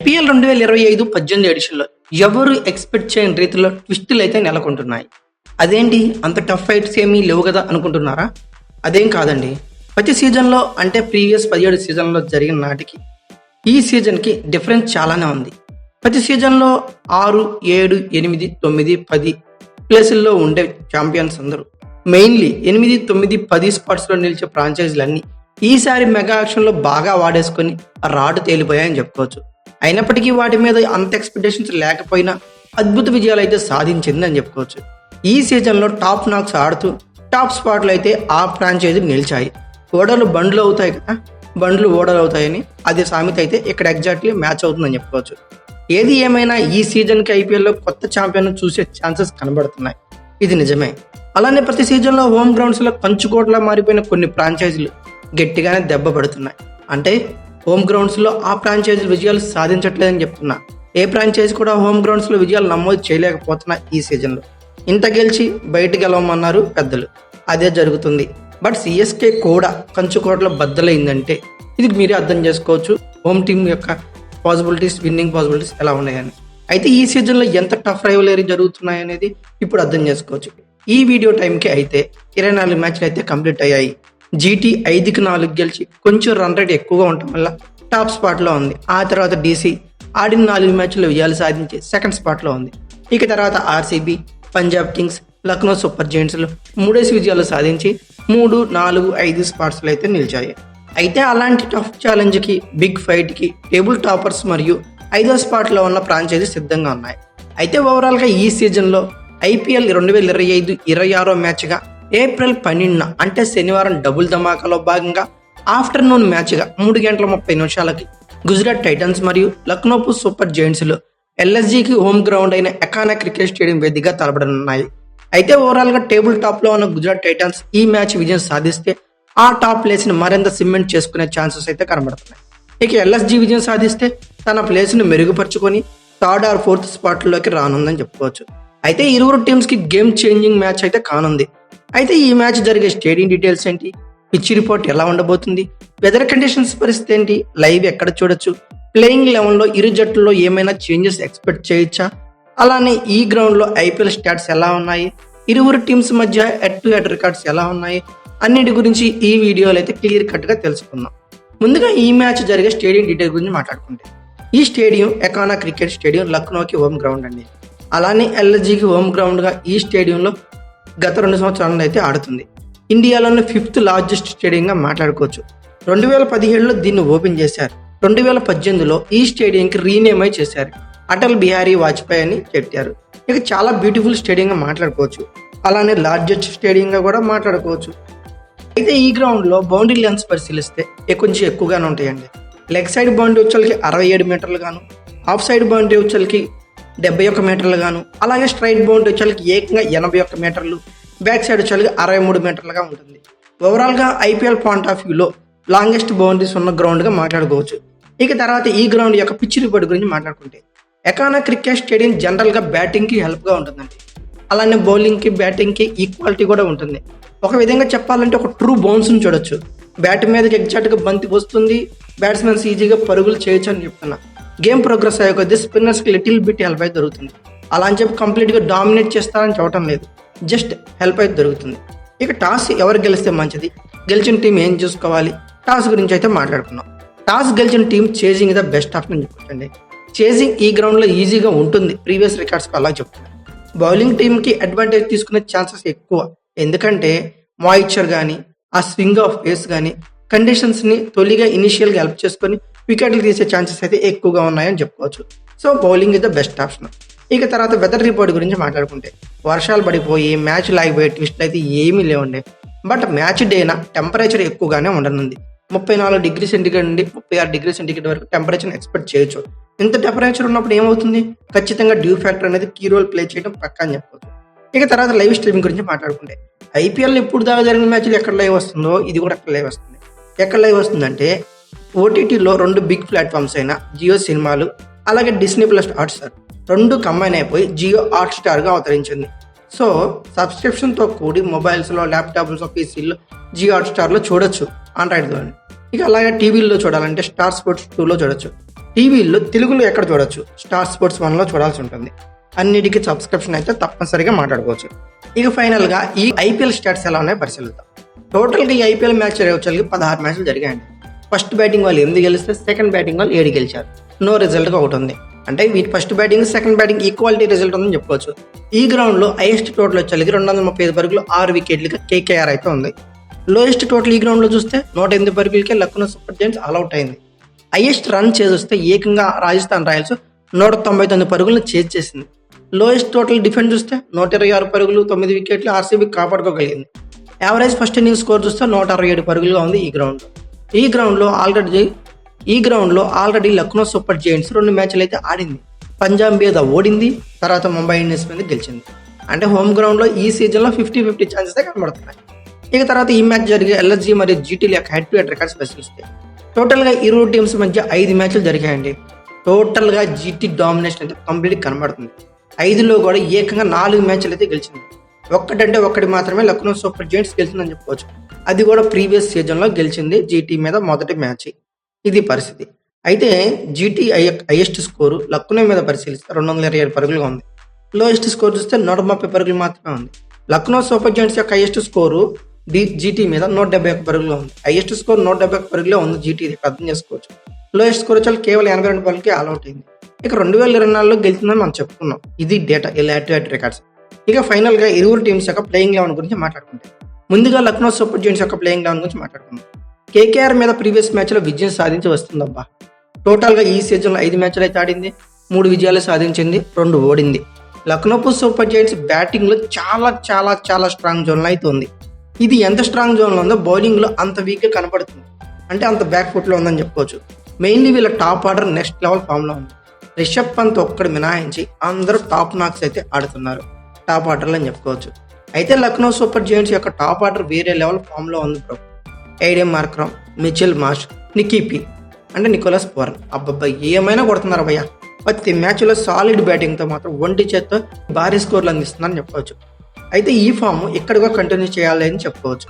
IPL 2025-18 ఎడిషన్‌లో ఎవరు expect చేయని రీతిలో ట్విస్టులైతే నెలకొంటున్నాయి. అదేంటి అంత టఫ్ ఫైట్స్ ఏమీ లేవు గదా అనుకుంటున్నారా? అదేం కాదండి. ప్రతి సీజన్‌లో అంటే ప్రీవియస్ 17 సీజన్‌లో జరిగిన నాటికి ఈ సీజన్‌కి డిఫరెన్స్ చాలానే ఉంది. ప్రతి సీజన్‌లో 6, 7, 8, 9, 10 ప్లేసుల్లో ఉండే ఛాంపియన్స్ అందరూ మెయిన్‌లీ 8, 9, 10 స్పాట్స్‌లో నిలిచే ఫ్రాంచైజీలన్నీ ఈసారి మెగా యాక్షన్‌లో బాగా వాడేసుకొని రాటు తేలిపోయాయని చెప్పుకోవచ్చు. అయినప్పటికీ వాటి మీద అంత ఎక్స్పెక్టేషన్స్ లేకపోయినా అద్భుత విజయాలు అయితే సాధించిందని చెప్పుకోవచ్చు. ఈ సీజన్లో టాప్ నాక్స్ ఆడుతూ టాప్ స్పాట్లు అయితే ఆ ఫ్రాంచైజీ నిలిచాయి. ఓడలు బండ్లు అవుతాయి కదా, బండ్లు ఓడలు అవుతాయని అదే సామెత అయితే ఇక్కడ ఎగ్జాక్ట్లీ మ్యాచ్ అవుతుందని చెప్పుకోవచ్చు. ఏది ఏమైనా ఈ సీజన్కి ఐపీఎల్లో కొత్త ఛాంపియన్ చూసే ఛాన్సెస్ కనబడుతున్నాయి. ఇది నిజమే. అలానే ప్రతి సీజన్లో హోమ్ గ్రౌండ్స్లో కంచుకోట్లా మారిపోయిన కొన్ని ఫ్రాంచైజీలు గట్టిగానే దెబ్బ పడుతున్నాయి. అంటే హోమ్ గ్రౌండ్స్లో ఆ ఫ్రాంచైజీలు విజయాలు సాధించట్లేదని చెప్తున్నా. ఏ ఫ్రాంచైజీ కూడా హోమ్ గ్రౌండ్స్లో విజయాలు నమోదు చేయలేకపోతున్నా ఈ సీజన్లో. ఇంత గెలిచి బయటకు గెలవమన్నారు పెద్దలు, అదే జరుగుతుంది. బట్ సిఎస్కే కూడా కంచుకోటలో బద్దలైందంటే ఇది మీరే అర్థం చేసుకోవచ్చు హోమ్ టీం యొక్క పాసిబిలిటీస్, విన్నింగ్ పాసిబిలిటీస్ ఎలా ఉన్నాయని. అయితే ఈ సీజన్లో ఎంత టఫ్ రైవలరీ జరుగుతున్నాయనేది ఇప్పుడు అర్థం చేసుకోవచ్చు. ఈ వీడియో టైంకి అయితే 24 మ్యాచ్లు అయితే కంప్లీట్ అయ్యాయి. జీటీ 5కి 4 గెలిచి కొంచెం రన్ రేట్ ఎక్కువగా ఉండటం వల్ల టాప్ స్పాట్లో ఉంది. ఆ తర్వాత డీసీ ఆడిన 4 మ్యాచ్ల్లో విజయాలు సాధించి సెకండ్ స్పాట్లో ఉంది. ఇక తర్వాత RCB, Punjab Kings, Lucknow Super జెయింట్స్లు 3 విజయాలు సాధించి 3, 4, 5 స్పాట్స్లో అయితే నిలిచాయి. అయితే అలాంటి టఫ్ ఛాలెంజ్కి, బిగ్ ఫైట్కి టేబుల్ టాపర్స్ మరియు 5వ స్పాట్లో ఉన్న ఫ్రాంచైజీ సిద్ధంగా ఉన్నాయి. అయితే ఓవరాల్గా ఈ సీజన్లో ఐపీఎల్ 2025-26 మ్యాచ్గా ఏప్రిల్ 12న అంటే శనివారం డబుల్ ధమాకాలో భాగంగా ఆఫ్టర్నూన్ మ్యాచ్గా 3:30 గుజరాత్ టైటన్స్ మరియు లక్నో సూపర్ జెయింట్స్లు ఎల్ఎస్జీకి హోమ్ గ్రౌండ్ అయిన ఎకానా క్రికెట్ స్టేడియం వేదికగా తలపడనున్నాయి. అయితే ఓవరాల్గా టేబుల్ టాప్లో ఉన్న గుజరాత్ టైటన్స్ ఈ మ్యాచ్ విజయం సాధిస్తే ఆ టాప్ ప్లేస్ని మరింత సిమెంట్ చేసుకునే ఛాన్సెస్ అయితే కనబడుతున్నాయి. ఇక ఎల్ఎస్జీ విజయం సాధిస్తే తన ప్లేస్ను మెరుగుపరుచుకొని 3rd or 4th స్పాట్లోకి రానుందని చెప్పుకోవచ్చు. అయితే ఇరువురు టీమ్స్కి గేమ్ చేంజింగ్ మ్యాచ్ అయితే కానుంది. అయితే ఈ మ్యాచ్ జరిగే స్టేడియం డీటెయిల్స్ ఏంటి, పిచ్ రిపోర్ట్ ఎలా ఉండబోతుంది, వెదర్ కండిషన్స్ పరిస్థితి ఏంటి, లైవ్ ఎక్కడ చూడొచ్చు, ప్లేయింగ్ 11లో ఇరు జట్లలో ఏమైనా చేంజెస్ ఎక్స్పెక్ట్ చేయొచ్చా, అలానే ఈ గ్రౌండ్లో ఐపీఎల్ స్టాట్స్ ఎలా ఉన్నాయి, ఇరువురు టీమ్స్ మధ్య హెడ్ టు హెడ్ రికార్డ్స్ ఎలా ఉన్నాయి, అన్నిటి గురించి ఈ వీడియోలో అయితే క్లియర్ కట్గా తెలుసుకుందాం. ముందుగా ఈ మ్యాచ్ జరిగే స్టేడియం డీటెయిల్ గురించి మాట్లాడుకుంటే, ఈ స్టేడియం ఎకానా క్రికెట్ స్టేడియం లక్నోకి హోమ్ గ్రౌండ్ అండి. అలానే ఎల్ఎస్జీకి హోమ్ గ్రౌండ్గా ఈ స్టేడియంలో గత 2 సంవత్సరాలలో అయితే ఆడుతుంది. ఇండియాలోనే 5th లార్జెస్ట్ స్టేడియంగా మాట్లాడుకోవచ్చు. 2017లో దీన్ని ఓపెన్ చేశారు. 2018లో ఈ స్టేడియంకి రీనేమ్ అయి చేశారు. అటల్ బిహారీ వాజ్పేయి అని పెట్టారు. ఇక చాలా బ్యూటిఫుల్ స్టేడియంగా మాట్లాడుకోవచ్చు. అలానే లార్జెస్ట్ స్టేడియంగా కూడా మాట్లాడుకోవచ్చు. అయితే ఈ గ్రౌండ్లో బౌండరీ లెన్స్ పరిశీలిస్తే కొంచెం ఎక్కువగానే ఉంటాయండి. లెగ్ సైడ్ బౌండరీ వచ్చేకి 67 మీటర్లు గాను, ఆఫ్ సైడ్ బౌండరీ వచ్చేకి 71 మీటర్లు గాను, అలాగే స్ట్రైట్ బౌండరీ వచ్చేకి ఏకంగా 81 మీటర్లు, బ్యాక్ సైడ్ వచ్చేకి 63 మీటర్లుగా ఉంటుంది. ఓవరాల్గా ఐపీఎల్ పాయింట్ ఆఫ్ వ్యూలో లాంగెస్ట్ బౌండరీస్ ఉన్న గ్రౌండ్గా మాట్లాడుకోవచ్చు. ఇక తర్వాత ఈ గ్రౌండ్ యొక్క పిచ్ రిపోర్ట్ గురించి మాట్లాడుకుంటే, ఎకానా క్రికెట్ స్టేడియం జనరల్గా బ్యాటింగ్కి హెల్ప్గా ఉంటుందండి. అలానే బౌలింగ్కి, బ్యాటింగ్కి ఈక్వాలిటీ కూడా ఉంటుంది. ఒక విధంగా చెప్పాలంటే ఒక ట్రూ బౌన్స్ని చూడొచ్చు. బ్యాట్ మీదకి ఎగ్జాక్ట్గా బంతి వస్తుంది, బ్యాట్స్మెన్స్ ఈజీగా పరుగులు చేయొచ్చు అని చెప్తున్నా. గేమ్ ప్రోగ్రెస్ అయ్యే కొద్దీ స్పిన్నర్స్కి లిటిల్ బిట్ హెల్ప్ అయితే దొరుకుతుంది. అలా అని చెప్పి కంప్లీట్గా డామినేట్ చేస్తారని చెప్పడం లేదు, జస్ట్ హెల్ప్ అయితే దొరుకుతుంది. ఇక టాస్ ఎవరు గెలిస్తే మంచిది, గెలిచిన టీం ఏం చూసుకోవాలి, టాస్ గురించి అయితే మాట్లాడుకున్నాం. టాస్ గెలిచిన team chasing the best option అని చెప్పండి. చేజింగ్ ఈ గ్రౌండ్లో ఈజీగా ఉంటుంది, ప్రీవియస్ రికార్డ్స్కి అలా చెప్తున్నాను. బౌలింగ్ టీంకి అడ్వాంటేజ్ తీసుకునే ఛాన్సెస్ ఎక్కువ, ఎందుకంటే మాయిశ్చర్ కానీ, ఆ స్వింగ్ ఆఫ్ పేస్ కానీ కండిషన్స్ని తొలిగా ఇనిషియల్గా హెల్ప్ చేసుకొని వికెట్లు తీసే ఛాన్సెస్ అయితే ఎక్కువగా ఉన్నాయని చెప్పుకోవచ్చు. So bowling is the best option. ఇక తర్వాత వెదర్ రిపోర్ట్ గురించి మాట్లాడుకుంటే, వర్షాలు పడిపోయి మ్యాచ్ లాగిపోయే ట్విస్ట్లు అయితే ఏమీ లేవండి. బట్ మ్యాచ్ డేన టెంపరేచర్ ఎక్కువగానే ఉండనుంది. 34 డిగ్రీ సెంటిగ్రేడ్ నుండి 36 డిగ్రీ సెంటిగ్రేడ్ వరకు టెంపరేచర్ ఎక్స్పెక్ట్ చేయొచ్చు. ఇంత టెంపరేచర్ ఉన్నప్పుడు ఏమవుతుంది, ఖచ్చితంగా డ్యూ ఫ్యాక్టర్ అనేది కీ రోల్ ప్లే చేయడం పక్కా అని చెప్పవచ్చు. ఇక తర్వాత లైవ్ స్ట్రీమింగ్ గురించి మాట్లాడుకుంటే, ఐపీఎల్ ఇప్పుడు దాకా జరిగిన మ్యాచ్లు ఎక్కడ లైవ్ వస్తుందో ఇది కూడా అక్కడ లైవ్ వస్తుంది. ఎక్కడ లైవ్ వస్తుందంటే ఓటీటీలో 2 బిగ్ ప్లాట్ఫామ్స్ అయిన జియో సినిమాలు అలాగే డిస్నీ ప్లస్ హాట్స్టార్ 2 కంబైన్ అయిపోయి జియో హాట్స్టార్గా అవతరించింది. సో సబ్స్క్రిప్షన్తో కూడి మొబైల్స్లో, ల్యాప్టాప్స్లో, పీసీల్లో జియో హాట్స్టార్లో చూడొచ్చు ఆండ్రాయిడ్లో. ఇక అలాగే టీవీల్లో చూడాలంటే స్టార్ స్పోర్ట్స్ 2లో చూడొచ్చు. టీవీలో తెలుగులో ఎక్కడ చూడొచ్చు? స్టార్ స్పోర్ట్స్ 1లో చూడాల్సి ఉంటుంది. అన్నిటికీ సబ్స్క్రిప్షన్ అయితే తప్పనిసరిగా మాట్లాడుకోవచ్చు. ఇక ఫైనల్గా ఈ ఐపీఎల్ స్టాట్స్ ఎలా ఉన్నాయో పరిశీలిద్దాం. టోటల్గా ఈ ఐపీఎల్ మ్యాచ్ వచ్చేసరికి 16 మ్యాచ్లు జరిగాయండి. ఫస్ట్ బ్యాటింగ్ వాళ్ళు 8 గెలిస్తే సెకండ్ బ్యాటింగ్ వాళ్ళు 7 గెలిచారు. నో రిజల్ట్గా ఒకటి ఉంది. అంటే వీటి first batting second batting equality result ఉందని చెప్పుకోవచ్చు. ఈ గ్రౌండ్లో హైయెస్ట్ టోటల్ వచ్చేసరికి 235 పరుగులు 6 వికెట్లుగా కేకేఆర్ అయితే ఉంది. లోయెస్ట్ టోటల్ ఈ గ్రౌండ్లో చూస్తే 108 పరుగులకే లక్నో సూపర్ జైంట్స్ ఆల్అౌట్ అయింది. హైయెస్ట్ రన్ చేస్తే ఏకంగా రాజస్థాన్ రాయల్స్ 199 పరుగులను చేసింది. లోయెస్ట్ టోటల్ డిఫెన్స్ చూస్తే 126 పరుగులు 9 వికెట్లు ఆర్సీబీ కాపాడుకోగలిగింది. యావరేజ్ ఫస్ట్ ఇన్నింగ్స్ స్కోర్ చూస్తే 167 పరుగులుగా ఉంది ఈ గ్రౌండ్లో ఆల్రెడీ లక్నో సూపర్ జైంట్స్ 2 మ్యాచ్లు అయితే ఆడింది. పంజాబ్ మీద ఓడింది, తర్వాత ముంబై ఇండియన్స్ మీద గెలిచింది. అంటే హోమ్ గ్రౌండ్లో ఈ సీజన్లో 50-50 ఛాన్సెస్ కనబడుతున్నాయి. ఇక తర్వాత ఈ మ్యాచ్ జరిగే ఎల్ఎస్జీ మరియు జీటీల యొక్క హెడ్ టు హెడ్ రికార్డ్స్ పరిశీలిస్తే టోటల్గా ఇరు టీమ్స్ మధ్య 5 మ్యాచ్లు జరిగాయండి. టోటల్గా జీటీ డామినేషన్ అయితే కంప్లీట్ కనబడుతుంది. 5లో కూడా ఏకంగా 4 మ్యాచ్లు అయితే గెలిచింది. ఒక్కటి మాత్రమే లక్నో సూపర్ జైంట్స్ గెలిచిందని చెప్పుకోవచ్చు. అది కూడా ప్రీవియస్ సీజన్లో గెలిచింది జీటీ మీద మొదటి మ్యాచ్. ఇది పరిస్థితి. అయితే జీటీ హైయెస్ట్ స్కోరు లక్నో మీద పరిశీలిస్తే 227 పరుగులుగా ఉంది. లోయెస్ట్ స్కోర్ చూస్తే 130 పరుగులు మాత్రమే ఉంది. లక్నో సూపర్ జైంట్స్ యొక్క హైయెస్ట్ స్కోరు జీటీ మీద 171 పరుగులు ఉంది. హైయెస్ట్ స్కోర్ 171 పరుగులే ఉంది జీటీ, అర్థం చేసుకోవచ్చు. లోయెస్ట్ స్కోర్ వచ్చి కేవలం 82 పరుగులకి ఆల్అౌట్ అయింది. ఇక 2024లో గెలిచిందని మనం చెప్పుకున్నాం. ఇది డేటా, ఇలా హెడ్ రికార్డ్స్. ఇక ఫైనల్గా ఇరువురు టీమ్స్ యొక్క ప్లేయింగ్ 11 గురించి మాట్లాడుకుంటే ముందుగా లక్నో సూపర్ జైంట్స్ యొక్క ప్లేయింగ్ 11 గురించి మాట్లాడుకుందాం. కేకేఆర్ మీద ప్రీవియస్ మ్యాచ్లో విజయం సాధించి వస్తుందబ్బా. టోటల్గా ఈ సీజన్లో 5 మ్యాచ్లు అయితే ఆడింది, 3 విజయాలు సాధించింది, 2 ఓడింది. లక్నో సూపర్ జైంట్స్ బ్యాటింగ్లో చాలా చాలా చాలా స్ట్రాంగ్ జోన్లో అయితే ఉంది. ఇది ఎంత స్ట్రాంగ్ జోన్లో ఉందో బౌలింగ్లో అంత వీక్గా కనపడుతుంది. అంటే అంత బ్యాక్ ఫుట్లో ఉందని చెప్పుకోవచ్చు. మెయిన్లీ వీళ్ళ టాప్ ఆర్డర్ నెక్స్ట్ లెవెల్ ఫామ్లో ఉంది. రిషబ్ పంత్ ఒక్కడు మినహాయించి అందరూ టాప్ నాక్స్ అయితే ఆడుతున్నారు, టాప్ ఆర్డర్లు అని చెప్పుకోవచ్చు. అయితే లక్నో సూపర్ జైంట్స్ యొక్క టాప్ ఆర్డర్ వేరే లెవెల్ ఫామ్లో ఉంది bro. Aiden Markram, Mitchell Marsh, Nicholas Pooran అబ్బబ్బా ఏమైనా కొడుతున్నారు భయ్య. ప్రతి మ్యాచ్లో సాలిడ్ బ్యాటింగ్తో మాత్రం ఒంటి చేత్తో భారీ స్కోర్లు అందిస్తున్నారని చెప్పవచ్చు. అయితే ఈ ఫామ్ ఎక్కడికో కంటిన్యూ చేయాలి అని చెప్పుకోవచ్చు.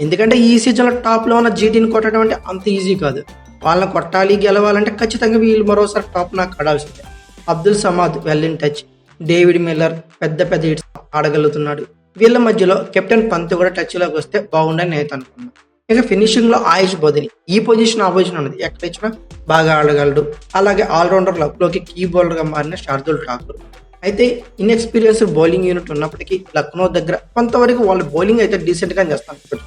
ఎందుకంటే ఈ సీజన్లో టాప్లో ఉన్న జీటీని కొట్టడం అంటే అంత ఈజీ కాదు. వాళ్ళని కొట్టాలి, గెలవాలంటే ఖచ్చితంగా వీళ్ళు మరోసారి టాప్ నాకు ఆడాల్సిందే. Abdul Samad well in touch, David Miller పెద్ద హిట్స్ ఆడగలుగుతున్నాడు. వీళ్ళ మధ్యలో కెప్టెన్ పంత్ కూడా టచ్లోకి వస్తే బాగుండని నేను అనుకున్నాను. ఇక ఫినిషింగ్లో ఆయుష్ బౌదరి ఈ పొజిషన్ ఆ పొజిషన్ ఉన్నది, ఎక్కడ ఇచ్చినా బాగా ఆడగలడు. అలాగే ఆల్రౌండర్ లక్లోకి కీ బౌలర్గా మారిన శార్దుల్ ఠాకూర్. అయితే ఇన్ఎక్స్పీరియన్స్డ్ బౌలింగ్ యూనిట్ ఉన్నప్పటికీ లక్నో దగ్గర కొంతవరకు వాళ్ళు బౌలింగ్ అయితే డీసెంట్గా చేస్తారు.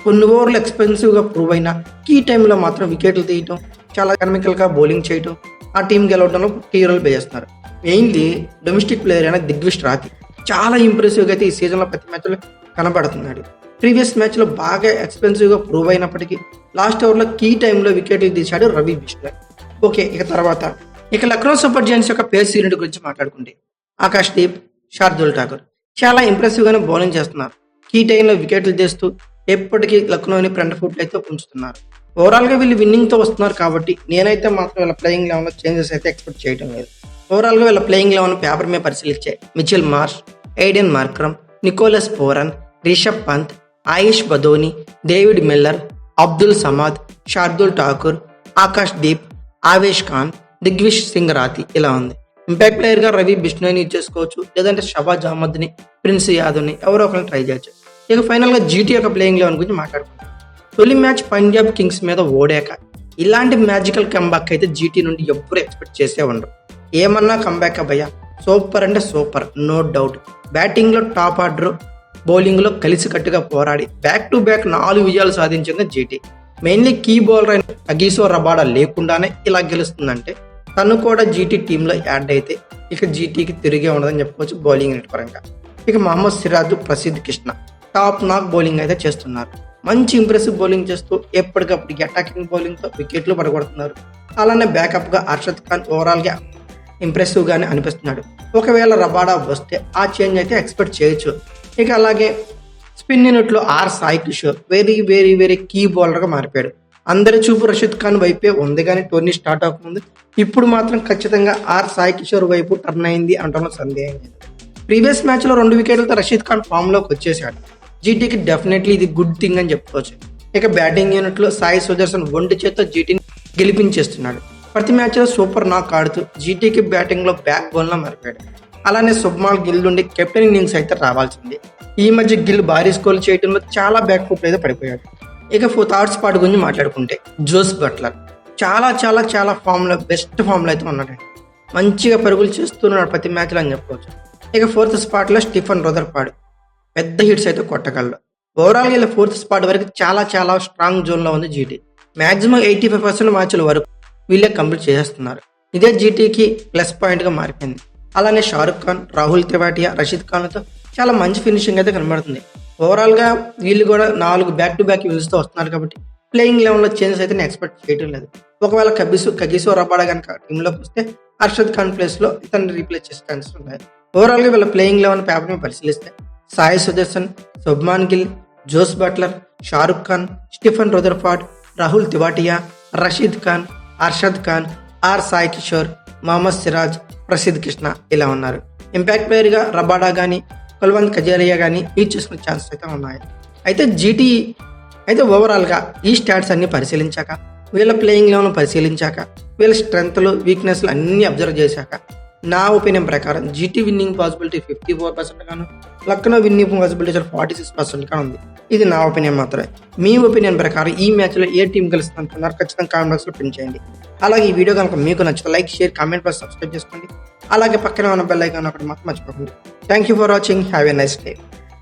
కొన్ని ఓవర్లు ఎక్స్పెన్సివ్గా ప్రూవ్ అయినా కీ టైంలో మాత్రం వికెట్లు తీయటం, చాలా ఎకనామికల్గా బౌలింగ్ చేయటం, ఆ టీం గెలవడంలో కీ రోల్ ప్లే చేస్తున్నారు. మెయిన్లీ డొమెస్టిక్ ప్లేయర్ అయిన దిగ్విష్ రాతి చాలా ఇంప్రెసివ్గా అయితే ఈ సీజన్లో ప్రతి మ్యాచ్లో కనబడుతున్నాడు. ప్రీవియస్ మ్యాచ్లో బాగా ఎక్స్పెన్సివ్గా ప్రూవ్ అయినప్పటికీ లాస్ట్ ఓవర్లో కీ టైంలో వికెట్లు తీశాడు రవి బిష్ణోయ్. ఓకే, ఇక లక్నో సూపర్ జైంట్స్ యొక్క పేస్ యూనిట్ గురించి మాట్లాడుకుంటే ఆకాష్ దీప్, శార్దుల్ ఠాకూర్ చాలా ఇంప్రెసివ్గానే బౌలింగ్ చేస్తున్నారు. కీ టైంలో వికెట్లు తీస్తూ ఎప్పటికీ లక్నోని ఫ్రంట్ ఫుట్ అయితే ఉంచుతున్నారు. ఓవరాల్గా వీళ్ళు విన్నింగ్తో వస్తున్నారు కాబట్టి నేనైతే మాత్రం వీళ్ళ ప్లేయింగ్ 11లో చేంజెస్ అయితే ఎక్స్పెక్ట్ చేయడం లేదు. ఓవరాల్గా వీళ్ళ ప్లేయింగ్ 11 పేపర్ మీద పరిశీలించే Mitchell Marsh, Aiden Markram, Nicholas Pooran, Rishabh Pant, Ayush Badoni, David Miller, Abdul Samad, Shardul Thakur, Akash Deep, Avesh Khan, Digvesh Singh Rathi ఇలా ఉంది. ఇంపాక్ట్ ప్లేయర్గా రవి బిష్ణోయ్ని యూజ్ చేసుకోవచ్చు, లేదంటే షబాజ్ అహ్మద్ని, ప్రిన్స్ యాదవ్ని ఎవరో ఒకరిని ట్రై చేయొచ్చు. ఇక ఫైనల్గా జీటీ యొక్క ప్లేయింగ్ 11 గురించి మాట్లాడుకుంటాం. తొలి మ్యాచ్ పంజాబ్ కింగ్స్ మీద ఓడాక ఇలాంటి మ్యాజికల్ కంబ్యాక్ అయితే జీటీ నుండి ఎవ్వరు ఎక్స్పెక్ట్ చేసే ఉండరు. ఏమన్నా కంబ్యాక్ అబ్బయ్యా, సూపర్ అంటే సూపర్, నో డౌట్. బ్యాటింగ్లో టాప్ ఆర్డర్, బౌలింగ్లో కలిసికట్టుగా పోరాడి బ్యాక్ టు బ్యాక్ 4 విజయాలు సాధించింది జీటీ. మెయిన్లీ కీ బౌలర్ అయిన అగీసో రబాడా లేకుండానే ఇలా గెలుస్తుందంటే తను కూడా జీటీ టీంలో యాడ్ అయితే ఇక జీటీకి తిరిగే ఉండదని చెప్పుకోవచ్చు బౌలింగ్ యూనిట్ పరంగా. ఇక మహమ్మద్ సిరాజ్, ప్రసిద్ధ్ కృష్ణ టాప్ నాక్ బౌలింగ్ అయితే చేస్తున్నారు. మంచి ఇంప్రెసివ్ బౌలింగ్ చేస్తూ ఎప్పటికప్పుడు అటాకింగ్ బౌలింగ్తో వికెట్లు పడగొడుతున్నారు. అలానే బ్యాకప్గా అర్షద్ ఖాన్ ఓవరాల్గా ఇంప్రెసివ్గానే అనిపిస్తున్నాడు. ఒకవేళ రబాడా వస్తే ఆ చేంజ్ అయితే ఎక్స్పెక్ట్ చేయొచ్చు. ఇక అలాగే స్పిన్ యూనిట్లో Sai Kishore very very very key బౌలర్గా మారిపోయాడు. అందరి చూపు రషీద్ ఖాన్ వైపే ఉంది, కానీ టోర్నీ స్టార్ట్ అవ్వకముందు ఇప్పుడు మాత్రం ఖచ్చితంగా సాయి కిషోర్ వైపు టర్న్ అయింది అంటున్న సందేహం లేదు. ప్రీవియస్ మ్యాచ్లో 2 వికెట్లతో రషీద్ ఖాన్ ఫామ్లోకి వచ్చేసాడు. జీటీకి డెఫినెట్లీ ఇది గుడ్ థింగ్ అని చెప్పుకోవచ్చు. ఇక బ్యాటింగ్ యూనిట్లో సాయి సుదర్శన్ ఒంటి చేత్తో జీటీని గెలిపించేస్తున్నాడు. ప్రతి మ్యాచ్లో సూపర్ నాక్ ఆడుతూ జీటీకి బ్యాటింగ్లో బ్యాక్ బోన్లా మారిపోయాడు. అలానే శుభ్మాన్ గిల్ నుండి కెప్టెన్ ఇన్నింగ్స్ అయితే రావాల్సింది. ఈ మధ్య గిల్ భారీ స్కోర్లు చేయడంలో చాలా బ్యాక్ ఫుట్ అయితే పడిపోయాడు. ఇక థర్డ్ స్పాట్ గురించి మాట్లాడుకుంటే జోస్ బట్లర్ చాలా చాలా చాలా ఫామ్లో బెస్ట్ ఫామ్లో అయితే ఉన్నాడండి. మంచిగా పరుగులు చేస్తున్నాడు ప్రతి మ్యాచ్లో అని చెప్పవచ్చు. ఇక ఫోర్త్ స్పాట్లో స్టీఫెన్ రదర్ఫర్డ్ పెద్ద హిట్స్ అయితే కొట్టగలడు. ఓవరాల్గా ఇలా ఫోర్త్ స్పాట్ వరకు చాలా చాలా స్ట్రాంగ్ జోన్లో ఉంది జీటీ. మ్యాక్సిమం 85% మ్యాచ్ల వరకు వీళ్ళే కంప్లీట్ చేసేస్తున్నారు. ఇదే జీటీకి ప్లస్ పాయింట్గా మారిపోయింది. అలానే షారుఖ్ ఖాన్, రాహుల్ తెవాటియా, రషీద్ ఖాన్తో చాలా మంచి ఫినిషింగ్ అయితే కనబడుతుంది. ఓవరాల్గా వీళ్ళు కూడా 4 బ్యాక్ టు బ్యాక్ విన్స్తో వస్తున్నారు కాబట్టి ప్లేయింగ్ లెవెన్లో చేంజెస్ అయితే నేను ఎక్స్పెక్ట్ చేయడం లేదు. ఒకవేళ కగిసో రబాడా కనుక టీంలోకి వస్తే అర్షద్ ఖాన్ ప్లేస్లో ఇతన్ని రీప్లేస్ చేసే ఛాన్సెస్ ఉన్నాయి. ఓవరాల్గా వీళ్ళ ప్లేయింగ్ లెవెన్ పేపర్ని పరిశీలిస్తే Sai Sudharsan, Shubman Gill, Jos Buttler, Shahrukh Khan, Stephen Rutherford, Rahul Tewatia, Rashid Khan, Arshad Khan, Sai Kishore, Mohammed Siraj, Prasidh Krishna ఇలా ఉన్నారు. ఇంపాక్ట్ ప్లేయర్గా రబాడా కానీ కుల్వంత్ కజారియా కానీ యూజ్ చేసుకునే ఛాన్సెస్ అయితే ఉన్నాయి. అయితే జీటీ అయితే ఓవరాల్గా ఈ స్టాట్స్ అన్ని పరిశీలించాక, వీళ్ళ ప్లేయింగ్ లెవెన్ పరిశీలించాక, వీళ్ళ స్ట్రెంగ్త్లు వీక్నెస్లు అన్నీ అబ్జర్వ్ చేశాక నా ఒపీనియన్ ప్రకారం జీటీ విన్నింగ్ పాసిబిలిటీ 54% గాను, లక్నో విన్నింగ్ పాసిబిలిటీ 46% గా ఉంది. ఇది నా ఒపీనియన్ మాత్రమే. మీ ఒపీనియన్ ప్రకారం ఈ మ్యాచ్లో ఏ టీం గెలుస్తుంది అంటున్నారు ఖచ్చితంగా కామెంట్ బాక్స్లో పిన్ చేయండి. అలాగే ఈ వీడియో కనుక మీకు నచ్చితే like, share, comment plus subscribe చేసుకోండి. అలాగే పక్కనే ఉన్న బెల్ ఐకాన్ ఒకటి మాత్రం మర్చిపోకండి. Thank you for watching. Have a nice day.